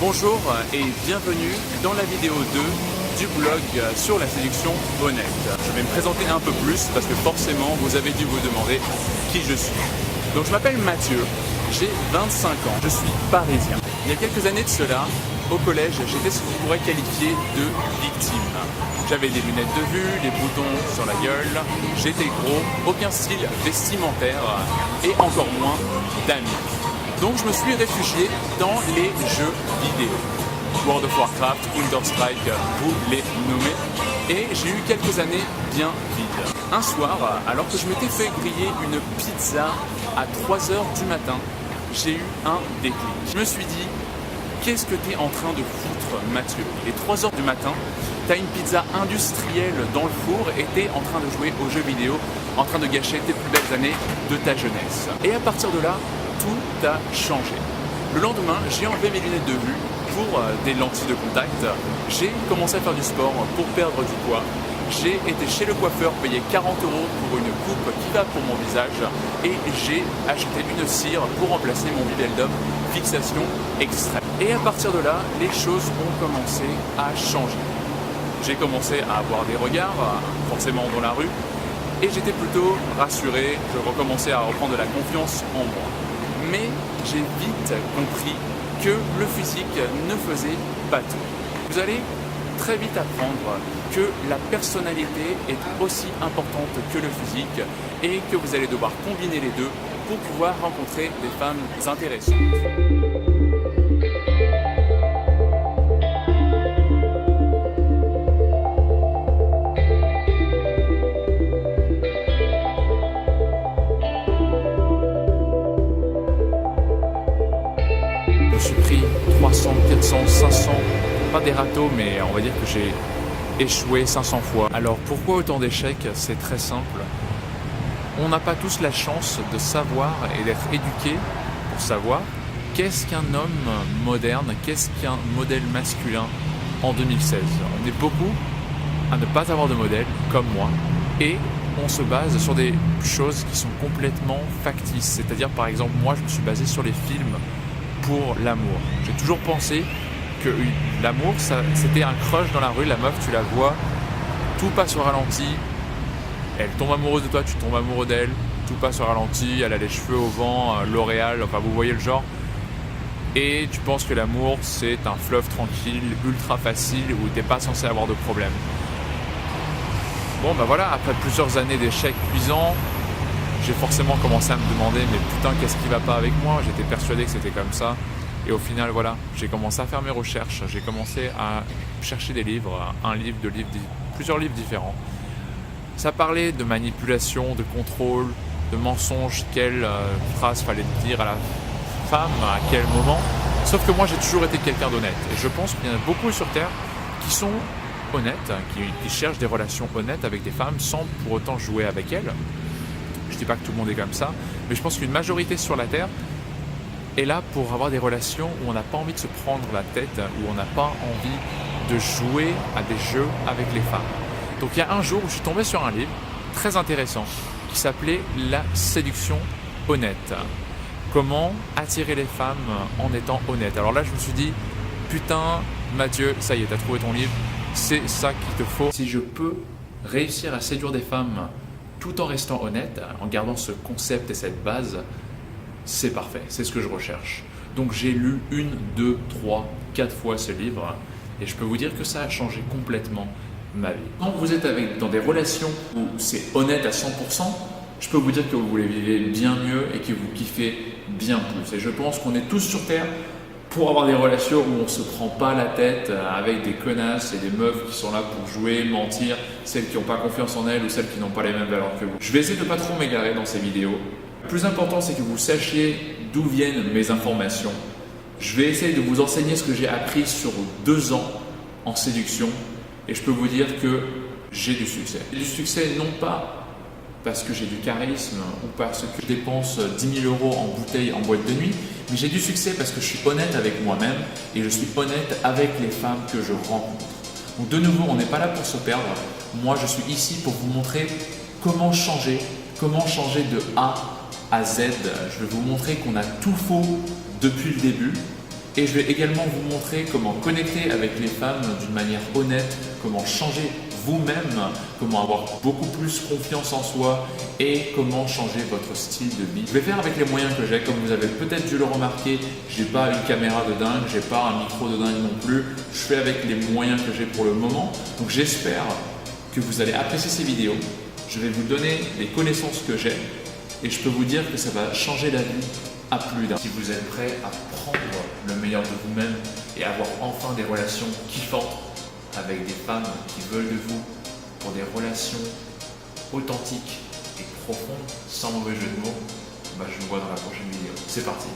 Bonjour et bienvenue dans la vidéo 2 du blog sur la séduction honnête. Je vais me présenter un peu plus parce que forcément vous avez dû vous demander qui je suis. Donc je m'appelle Mathieu, j'ai 25 ans, je suis parisien. Il y a quelques années de cela, au collège, j'étais ce qu'on pourrait qualifier de victime. J'avais des lunettes de vue, des boutons sur la gueule, j'étais gros, aucun style vestimentaire et encore moins d'amis. Donc je me suis réfugié dans les jeux vidéo. World of Warcraft, Counter-Strike, vous les nommez. Et j'ai eu quelques années bien vides. Un soir, alors que je m'étais fait griller une pizza à 3h du matin, j'ai eu un déclic. Je me suis dit, qu'est-ce que tu es en train de foutre, Mathieu? Il est 3h du matin, tu as une pizza industrielle dans le four et tu es en train de jouer aux jeux vidéo, en train de gâcher tes plus belles années de ta jeunesse. Et à partir de là, tout a changé. Le lendemain, j'ai enlevé mes lunettes de vue pour des lentilles de contact. J'ai commencé à faire du sport pour perdre du poids. J'ai été chez le coiffeur payer 40 € pour une coupe qui va pour mon visage et j'ai acheté une cire pour remplacer mon Viveldom fixation extrême. Et à partir de là, les choses ont commencé à changer. J'ai commencé à avoir des regards, forcément dans la rue, et j'étais plutôt rassuré, je recommençais à reprendre de la confiance en moi. Mais j'ai vite compris que le physique ne faisait pas tout. Vous allez très vite apprendre que la personnalité est aussi importante que le physique et que vous allez devoir combiner les deux pour pouvoir rencontrer des femmes intéressantes. Je suis pris 300, 400, 500, pas des râteaux, mais on va dire que j'ai échoué 500 fois. Alors pourquoi autant d'échecs? C'est très simple. On n'a pas tous la chance de savoir et d'être éduqués pour savoir qu'est-ce qu'un homme moderne, qu'est-ce qu'un modèle masculin en 2016. On est beaucoup à ne pas avoir de modèle, comme moi, et on se base sur des choses qui sont complètement factices. C'est-à-dire, par exemple, moi, je me suis basé sur les films pour l'amour. J'ai toujours pensé que l'amour, c'était un crush dans la rue, la meuf, tu la vois, tout passe au ralenti, elle tombe amoureuse de toi, tu tombes amoureux d'elle, tout passe au ralenti, elle a les cheveux au vent, L'Oréal, enfin vous voyez le genre, et tu penses que l'amour, c'est un fleuve tranquille, ultra facile, où t'es pas censé avoir de problème. Bon, bah voilà, après plusieurs années d'échecs cuisants, j'ai forcément commencé à me demander, mais putain, qu'est-ce qui va pas avec moi? J'étais persuadé que c'était comme ça. Et au final, voilà, j'ai commencé à faire mes recherches. J'ai commencé à chercher des livres, plusieurs livres différents. Ça parlait de manipulation, de contrôle, de mensonges, quelle phrase fallait dire à la femme, à quel moment. Sauf que moi, j'ai toujours été quelqu'un d'honnête. Et je pense qu'il y en a beaucoup sur Terre qui sont honnêtes, qui cherchent des relations honnêtes avec des femmes sans pour autant jouer avec elles. Je ne dis pas que tout le monde est comme ça, mais je pense qu'une majorité sur la Terre est là pour avoir des relations où on n'a pas envie de se prendre la tête, où on n'a pas envie de jouer à des jeux avec les femmes. Donc il y a un jour où je suis tombé sur un livre très intéressant qui s'appelait « La séduction honnête ». Comment attirer les femmes en étant honnête. Alors là je me suis dit, putain Mathieu, ça y est, t'as trouvé ton livre, c'est ça qu'il te faut. Si je peux réussir à séduire des femmes tout en restant honnête, en gardant ce concept et cette base, c'est parfait, c'est ce que je recherche. Donc j'ai lu 1, 2, 3, 4 fois ce livre et je peux vous dire que ça a changé complètement ma vie. Quand vous êtes dans des relations où c'est honnête à 100%, je peux vous dire que vous les vivez bien mieux et que vous kiffez bien plus. Et je pense qu'on est tous sur Terre pour avoir des relations où on ne se prend pas la tête avec des connasses et des meufs qui sont là pour jouer, mentir, celles qui n'ont pas confiance en elles ou celles qui n'ont pas les mêmes valeurs que vous. Je vais essayer de ne pas trop m'égarer dans ces vidéos. Le plus important, c'est que vous sachiez d'où viennent mes informations. Je vais essayer de vous enseigner ce que j'ai appris sur 2 ans en séduction et je peux vous dire que j'ai du succès. J'ai du succès non pas parce que j'ai du charisme ou parce que je dépense 10 000 € en bouteille en boîte de nuit, mais j'ai du succès parce que je suis honnête avec moi-même et je suis honnête avec les femmes que je rencontre. Donc de nouveau, on n'est pas là pour se perdre. Moi, je suis ici pour vous montrer comment changer de A à Z. Je vais vous montrer qu'on a tout faux depuis le début Et je vais également vous montrer comment connecter avec les femmes d'une manière honnête, comment changer vous-même, comment avoir beaucoup plus confiance en soi et comment changer votre style de vie. Je vais faire avec les moyens que j'ai, comme vous avez peut-être dû le remarquer, j'ai pas une caméra de dingue, j'ai pas un micro de dingue non plus, je fais avec les moyens que j'ai pour le moment. Donc j'espère que vous allez apprécier ces vidéos. Je vais vous donner les connaissances que j'ai et je peux vous dire que ça va changer la vie à plus d'un. Si vous êtes prêt à prendre le meilleur de vous-même et avoir enfin des relations kiffantes avec des femmes qui veulent de vous pour des relations authentiques et profondes, sans mauvais jeu de mots, je vous vois dans la prochaine vidéo. C'est parti!